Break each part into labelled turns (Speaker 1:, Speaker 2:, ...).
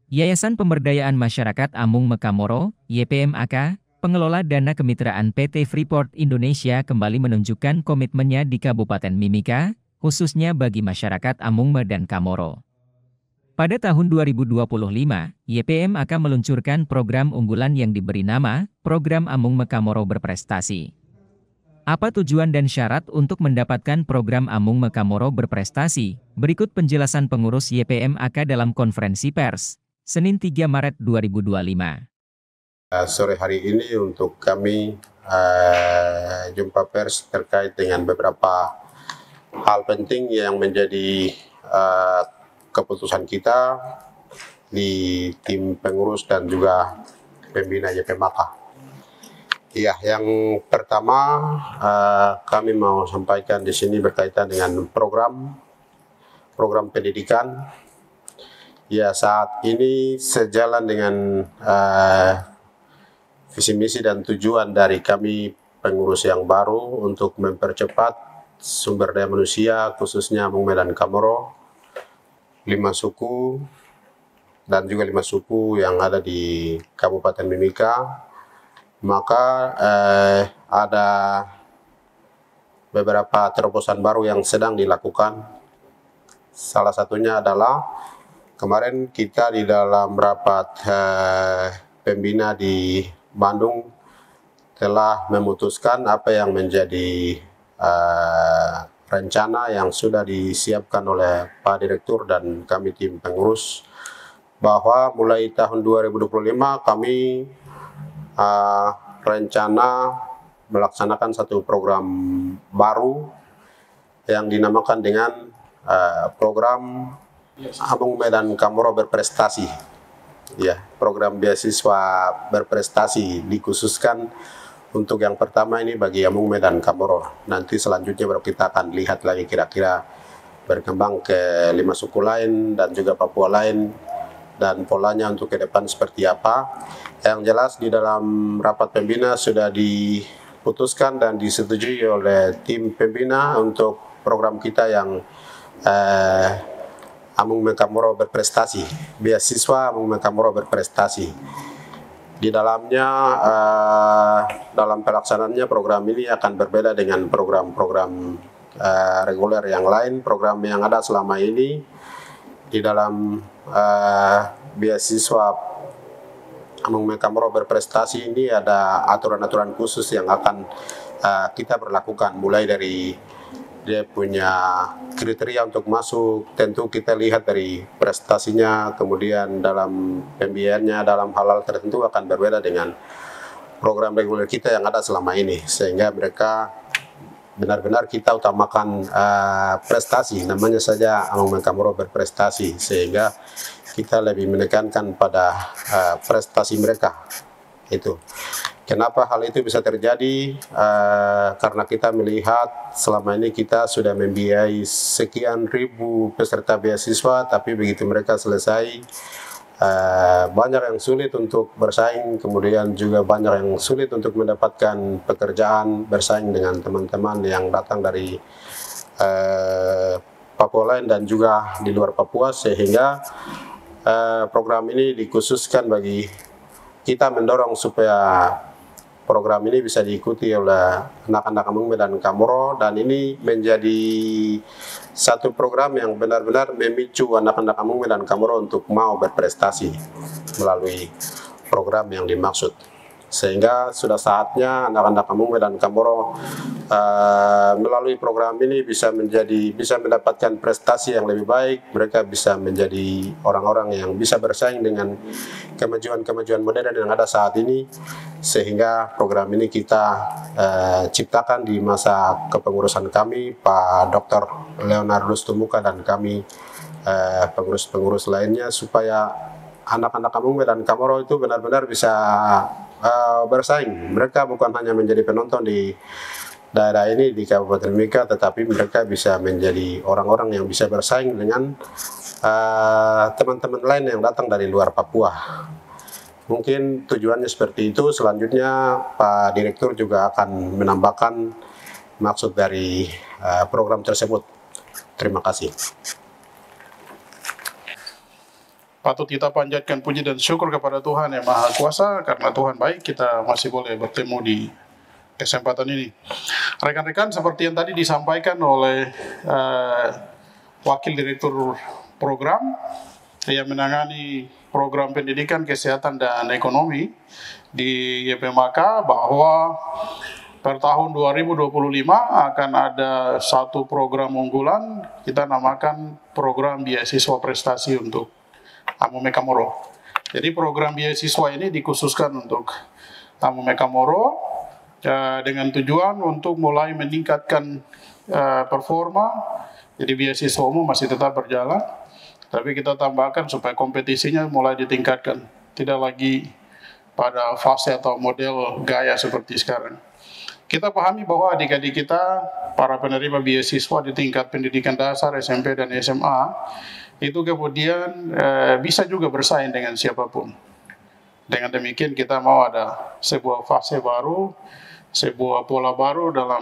Speaker 1: Yayasan Pemberdayaan Masyarakat Amung Mekamoro, YPMAK, pengelola dana kemitraan PT Freeport Indonesia kembali menunjukkan komitmennya di Kabupaten Mimika, khususnya bagi masyarakat Amung Me dan Kamoro. Pada tahun 2025, YPMAK meluncurkan program unggulan yang diberi nama Program Amung Mekamoro Berprestasi. Apa tujuan dan syarat untuk mendapatkan program Amung Mekamoro Berprestasi? Berikut penjelasan pengurus YPMAK dalam konferensi pers, Senin 3 Maret 2025.
Speaker 2: Sore hari ini untuk kami jumpa pers terkait dengan beberapa hal penting yang menjadi keputusan kita di tim pengurus dan juga pembina YPMAK. Ya, yang pertama kami mau sampaikan di sini berkaitan dengan program pendidikan. Ya, saat ini sejalan dengan visi misi dan tujuan dari kami pengurus yang baru untuk mempercepat sumber daya manusia khususnya Amung Me dan Kamoro, 5 suku dan juga 5 suku yang ada di Kabupaten Mimika. Maka ada beberapa terobosan baru yang sedang dilakukan. Salah satunya adalah kemarin kita di dalam rapat pembina di Bandung telah memutuskan apa yang menjadi rencana yang sudah disiapkan oleh Pak Direktur dan kami tim pengurus, bahwa mulai tahun 2025 kami rencana melaksanakan satu program baru yang dinamakan dengan program Amung Me dan Kamoro Berprestasi. Ya, program beasiswa berprestasi dikhususkan untuk yang pertama ini bagi Amung Me dan Kamoro. Nanti selanjutnya baru kita akan lihat lagi kira-kira berkembang ke 5 suku lain dan juga Papua lain dan polanya untuk ke depan seperti apa. Yang jelas di dalam rapat pembina sudah diputuskan dan disetujui oleh tim pembina untuk program kita yang Amung Me Kamoro Berprestasi, beasiswa Amung Me Kamoro Berprestasi. Di dalamnya, dalam pelaksanaannya program ini akan berbeda dengan program-program reguler yang lain. Program yang ada selama ini di dalam beasiswa Amung Me Kamoro Berprestasi ini ada aturan-aturan khusus yang akan kita berlakukan, mulai dari dia punya kriteria untuk masuk, tentu kita lihat dari prestasinya, kemudian dalam pembiayaannya, dalam hal-hal tertentu akan berbeda dengan program reguler kita yang ada selama ini, sehingga mereka benar-benar kita utamakan prestasi, namanya saja Amung Me Kamoro Berprestasi, sehingga kita lebih menekankan pada prestasi mereka. Itu. Kenapa hal itu bisa terjadi? Karena kita melihat selama ini kita sudah membiayai sekian ribu peserta beasiswa, tapi begitu mereka selesai, banyak yang sulit untuk bersaing, kemudian juga banyak yang sulit untuk mendapatkan pekerjaan, bersaing dengan teman-teman yang datang dari Papua lain dan juga di luar Papua, sehingga program ini dikhususkan bagi kita mendorong supaya program ini bisa diikuti oleh anak-anak Amung Me dan Kamoro, dan ini menjadi satu program yang benar-benar memicu anak-anak Amung Me dan Kamoro untuk mau berprestasi melalui program yang dimaksud. Sehingga sudah saatnya anak-anak Amung Me dan Kamoro melalui program ini bisa mendapatkan prestasi yang lebih baik. Mereka bisa menjadi orang-orang yang bisa bersaing dengan kemajuan-kemajuan modern yang ada saat ini, sehingga program ini kita ciptakan di masa kepengurusan kami, Pak Dr. Leonardus Tumuka dan kami pengurus-pengurus lainnya, supaya anak-anak Amung Me dan Kamoro itu benar-benar bisa bersaing. Mereka bukan hanya menjadi penonton di daerah ini di Kabupaten Mimika, tetapi mereka bisa menjadi orang-orang yang bisa bersaing dengan teman-teman lain yang datang dari luar Papua. Mungkin tujuannya seperti itu. Selanjutnya Pak Direktur juga akan menambahkan maksud dari program tersebut. Terima kasih.
Speaker 3: patut kita panjatkan puji dan syukur kepada Tuhan yang Maha Kuasa, karena Tuhan baik, kita masih boleh bertemu di kesempatan ini. Rekan-rekan, seperti yang tadi disampaikan oleh Wakil Direktur Program yang menangani program pendidikan, kesehatan, dan ekonomi di YPMAK, bahwa per tahun 2025 akan ada satu program unggulan, kita namakan program beasiswa prestasi untuk Amu Mekamoro. Jadi program beasiswa ini dikhususkan untuk Amu Mekamoro dengan tujuan untuk mulai meningkatkan performa. Jadi beasiswa umum masih tetap berjalan, tapi kita tambahkan supaya kompetisinya mulai ditingkatkan, tidak lagi pada fase atau model gaya seperti sekarang. Kita pahami bahwa adik-adik kita, para penerima beasiswa di tingkat pendidikan dasar, SMP, dan SMA, itu kemudian bisa juga bersaing dengan siapapun. Dengan demikian kita mau ada sebuah fase baru, sebuah pola baru dalam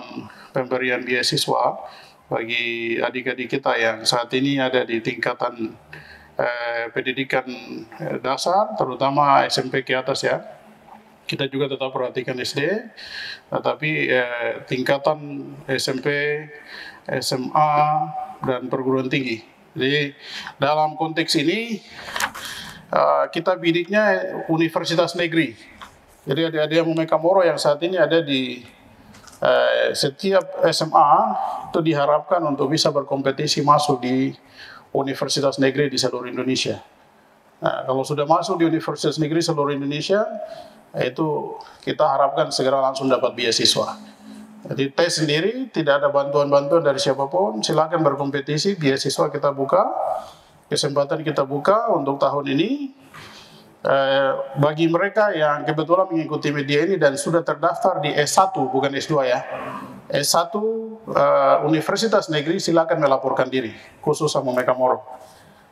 Speaker 3: pemberian beasiswa bagi adik-adik kita yang saat ini ada di tingkatan pendidikan dasar, terutama SMP ke atas ya. Kita juga tetap perhatikan SD, tetapi tingkatan SMP, SMA, dan perguruan tinggi. Jadi dalam konteks ini kita bidiknya universitas negeri. Jadi adik-adik Amu Mekamoro yang saat ini ada di setiap SMA itu diharapkan untuk bisa berkompetisi masuk di universitas negeri di seluruh Indonesia. Nah, kalau sudah masuk di universitas negeri seluruh Indonesia, itu kita harapkan segera langsung dapat beasiswa. Jadi tes sendiri, tidak ada bantuan-bantuan dari siapapun, silakan berkompetisi, beasiswa kita buka, kesempatan kita buka untuk tahun ini. Bagi mereka yang kebetulan mengikuti media ini dan sudah terdaftar di S1, bukan S2 ya, S1 Universitas Negeri, silakan melaporkan diri, khusus Amu Mekamoro.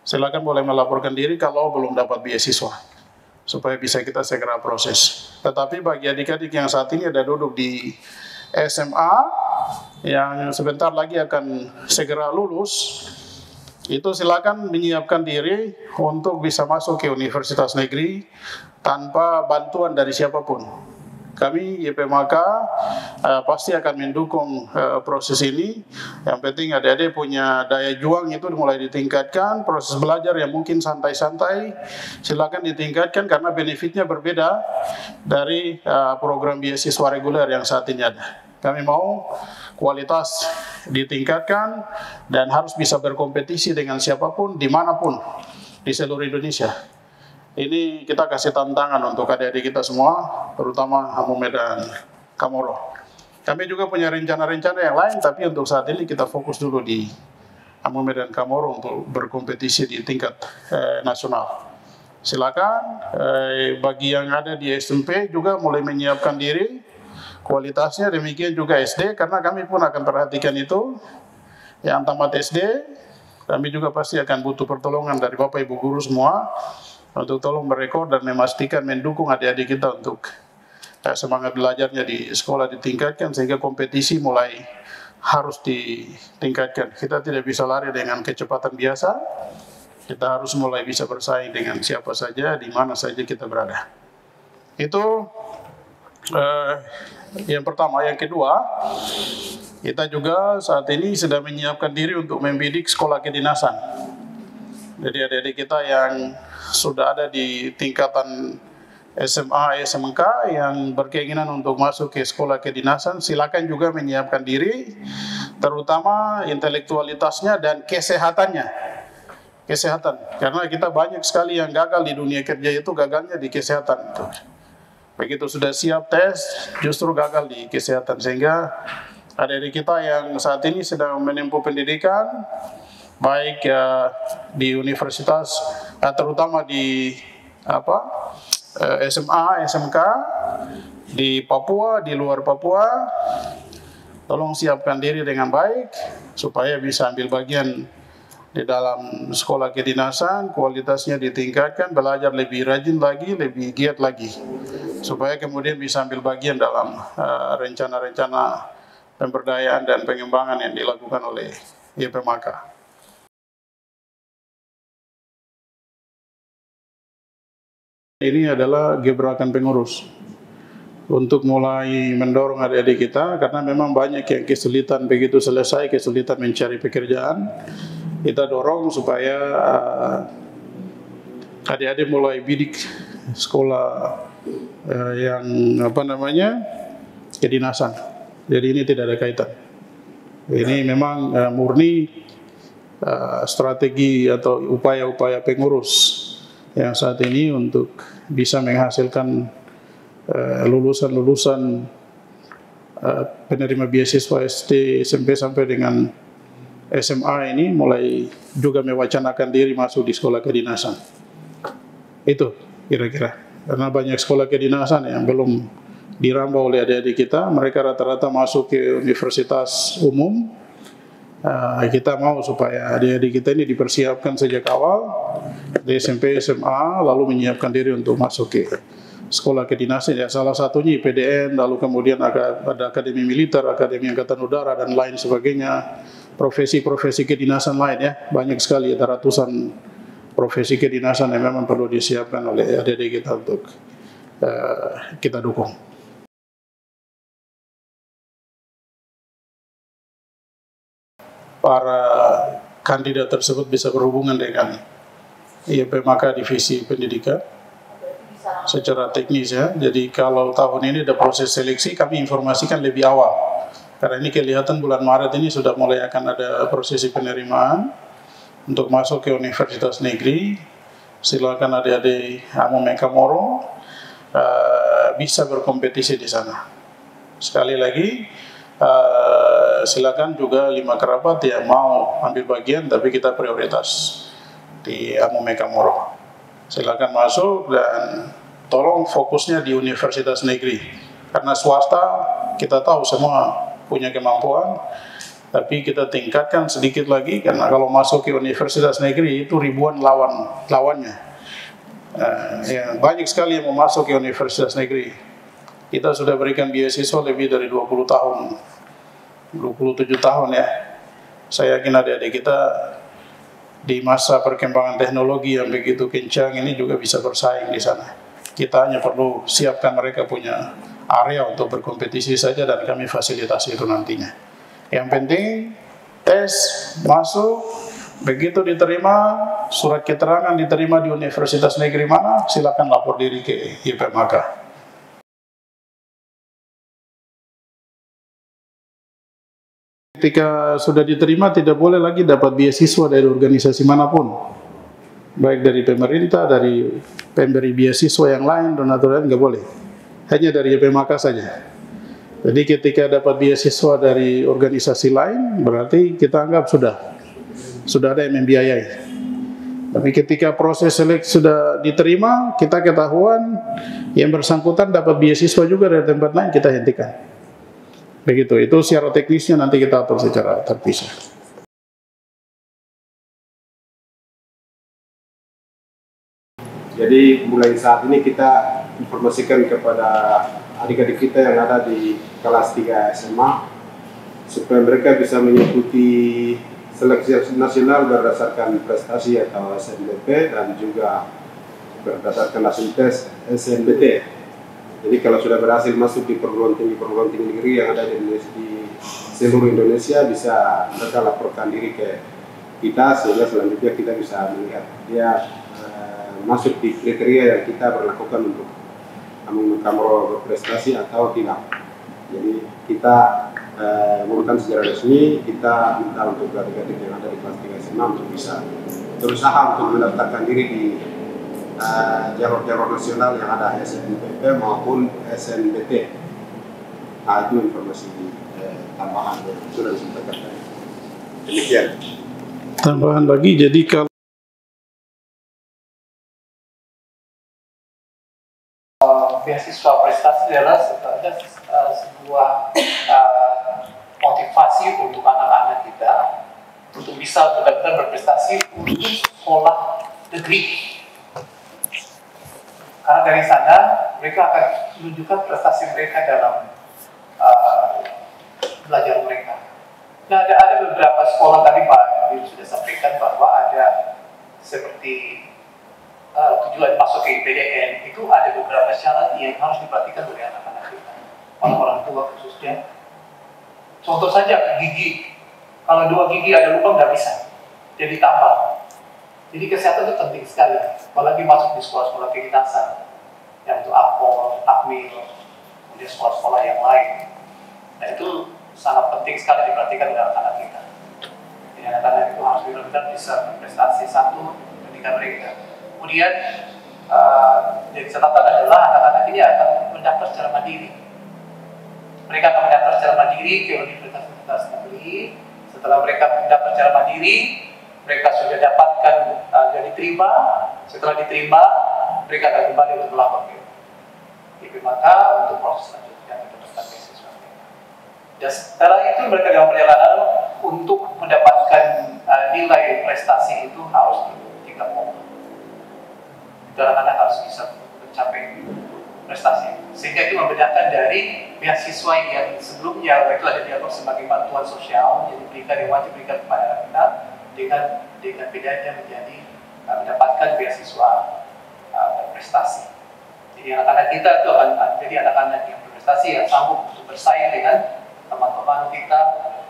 Speaker 3: Silakan boleh melaporkan diri kalau belum dapat beasiswa, supaya bisa kita segera proses. Tetapi bagi adik-adik yang saat ini ada duduk di SMA, yang sebentar lagi akan segera lulus, itu silakan menyiapkan diri untuk bisa masuk ke universitas negeri tanpa bantuan dari siapapun. Kami YPMAK pasti akan mendukung proses ini. Yang penting adik-adik punya daya juang itu mulai ditingkatkan. Proses belajar yang mungkin santai-santai silakan ditingkatkan, karena benefitnya berbeda dari program beasiswa reguler yang saat ini ada. Kami mau kualitas ditingkatkan dan harus bisa berkompetisi dengan siapapun, dimanapun di seluruh Indonesia. Ini kita kasih tantangan untuk adik-adik kita semua, terutama Amu dan Kamoro. Kami juga punya rencana-rencana yang lain, tapi untuk saat ini kita fokus dulu di Amu dan Kamoro untuk berkompetisi di tingkat nasional. Silakan bagi yang ada di SMP juga mulai menyiapkan diri, kualitasnya, demikian juga SD, karena kami pun akan perhatikan itu. Yang tamat SD, kami juga pasti akan butuh pertolongan dari Bapak Ibu guru semua, untuk tolong merekod dan memastikan mendukung adik-adik kita untuk semangat belajarnya di sekolah ditingkatkan, sehingga kompetisi mulai harus ditingkatkan. Kita tidak bisa lari dengan kecepatan biasa, kita harus mulai bisa bersaing dengan siapa saja, di mana saja kita berada. Itu yang pertama. Yang kedua, kita juga saat ini sedang menyiapkan diri untuk membidik sekolah kedinasan. Jadi adik-adik kita yang sudah ada di tingkatan SMA, SMK yang berkeinginan untuk masuk ke sekolah kedinasan, silakan juga menyiapkan diri, terutama intelektualitasnya dan kesehatannya. Kesehatan, karena kita banyak sekali yang gagal di dunia kerja, itu gagalnya di kesehatan. Begitu sudah siap tes, justru gagal di kesehatan. Sehingga adik-adik kita yang saat ini sedang menempuh pendidikan, baik di universitas, terutama di SMA, SMK, di Papua, di luar Papua, tolong siapkan diri dengan baik, supaya bisa ambil bagian di dalam sekolah kedinasan, kualitasnya ditingkatkan, belajar lebih rajin lagi, lebih giat lagi, supaya kemudian bisa ambil bagian dalam rencana-rencana pemberdayaan dan pengembangan yang dilakukan oleh YPMAK. Ini adalah gebrakan pengurus untuk mulai mendorong adik-adik kita, karena memang banyak yang kesulitan begitu selesai, kesulitan mencari pekerjaan. Kita dorong supaya adik-adik mulai bidik sekolah yang kedinasan. Jadi ini tidak ada kaitan. Ini memang murni strategi atau upaya-upaya pengurus yang saat ini untuk bisa menghasilkan lulusan-lulusan penerima beasiswa SD, SMP sampai dengan SMA ini mulai juga mewacanakan diri masuk di sekolah kedinasan. Itu kira-kira. Karena banyak sekolah kedinasan yang belum dirambah oleh adik-adik kita, mereka rata-rata masuk ke universitas umum. Kita mau supaya adik-adik kita ini dipersiapkan sejak awal di SMP, SMA, lalu menyiapkan diri untuk masuk ke sekolah kedinasan. Ya, salah satunya IPDN, lalu kemudian ada akademi militer, akademi angkatan udara, dan lain sebagainya. Profesi-profesi kedinasan lain ya, banyak sekali, ada ratusan profesi kedinasan yang memang perlu disiapkan oleh adik-adik kita untuk kita dukung. Para kandidat tersebut bisa berhubungan dengan IPMK Divisi Pendidikan secara teknis ya. Jadi kalau tahun ini ada proses seleksi, kami informasikan lebih awal. Karena ini kelihatan bulan Maret ini sudah mulai akan ada prosesi penerimaan untuk masuk ke universitas negeri. Silakan adik-adik Amung Mekamoro bisa berkompetisi di sana. Sekali lagi, silakan juga 5 kerabat yang mau ambil bagian, tapi kita prioritas di Amung Mekamoro. Silakan masuk dan tolong fokusnya di universitas negeri. Karena swasta kita tahu semua punya kemampuan, tapi kita tingkatkan sedikit lagi, karena kalau masuk ke universitas negeri itu ribuan lawannya. Ya, banyak sekali yang mau masuk ke universitas negeri. Kita sudah berikan beasiswa lebih dari 20 tahun, 27 tahun ya. Saya yakin adik-adik kita di masa perkembangan teknologi yang begitu kencang ini juga bisa bersaing di sana. Kita hanya perlu siapkan mereka punya area untuk berkompetisi saja, dan kami fasilitasi itu nantinya. Yang penting tes masuk, begitu diterima, surat keterangan diterima di universitas negeri mana, silakan lapor diri ke IPMK. Ketika sudah diterima, tidak boleh lagi dapat beasiswa dari organisasi manapun, baik dari pemerintah, dari pemberi beasiswa yang lain, donatur lain, nggak boleh. Hanya dari IPMK saja. Jadi ketika dapat beasiswa dari organisasi lain, berarti kita anggap sudah ada yang membiayai. Tapi ketika proses seleksi sudah diterima, kita ketahuan yang bersangkutan dapat beasiswa juga dari tempat lain, kita hentikan. Begitu, itu secara teknisnya nanti kita atur secara terpisah.
Speaker 2: Jadi mulai saat ini kita informasikan kepada adik-adik kita yang ada di kelas 3 SMA supaya mereka bisa mengikuti seleksi nasional berdasarkan prestasi atau SNBP dan juga berdasarkan hasil tes SNBT. Jadi kalau sudah berhasil masuk di perguruan tinggi negeri yang ada di seluruh Indonesia, bisa mereka laporkan diri ke kita, sehingga selanjutnya kita bisa melihat dia masuk di kriteria yang kita berlakukan untuk Amung Mekamoro berprestasi atau tidak. Jadi kita bukan secara resmi, kita minta untuk adik-adik yang ada di kelas 3 SMA untuk bisa berusaha untuk mendaftarkan diri di jalur-jalur nasional yang ada SNBP maupun SNBT. Itu informasi tambahan yang sudah disampaikan. Demikian.
Speaker 3: Tambahan lagi, jadi kalau
Speaker 4: beasiswa prestasi adalah sebenarnya sebuah motivasi untuk anak-anak kita untuk bisa benar-benar berprestasi untuk sekolah negeri. Karena dari sana mereka akan menunjukkan prestasi mereka dalam belajar mereka. Nah, ada beberapa sekolah tadi Pak Bil sudah sampaikan bahwa ada seperti tujuan masuk ke IPDN itu ada beberapa syarat yang harus diperhatikan oleh anak-anak kita, orang tua khususnya. Contoh saja gigi, kalau 2 gigi ada lubang nggak bisa, jadi tambah. Jadi kesehatan itu penting sekali, apalagi masuk di sekolah-sekolah kedinasan, yang itu Akpol, Akmil, kemudian sekolah-sekolah yang lain. Nah itu sangat penting sekali diperhatikan oleh anak-anak kita. Jadi anak-anak itu harus benar-benar bisa berprestasi satu ketika mereka. Kemudian jadi catatan adalah anak-anak ini akan mendaftar secara mandiri. Mereka akan mendaftar secara mandiri ke universitas-universitas negeri. Setelah mereka mendaftar secara mandiri, mereka sudah dapatkan dan diterima. Setelah diterima, mereka akan kembali untuk melapor ke IPMK untuk proses selanjutnya mendapatkan beasiswa. Dan setelah itu mereka dalam perjalanan untuk mendapatkan nilai prestasi itu harus tingkat momen. Anak-anak harus bisa mencapai prestasi, sehingga itu membedakan dari beasiswa yang sebelumnya itu ada diatur sebagai bantuan sosial, jadi berikan yang wajib berikan kepada anak dengan bedanya menjadi mendapatkan beasiswa berprestasi. Jadi anak-anak kita itu akan jadi anak-anak yang berprestasi yang sanggup untuk bersaing dengan teman-teman kita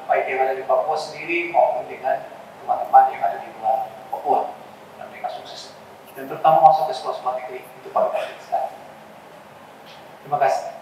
Speaker 4: baik yang ada di Papua sendiri maupun dengan teman-teman yang ada di luar Papua, dan mereka sukses dan terutama masuk ke sekolah-sekolah negeri itu paling penting sekali. Terima kasih.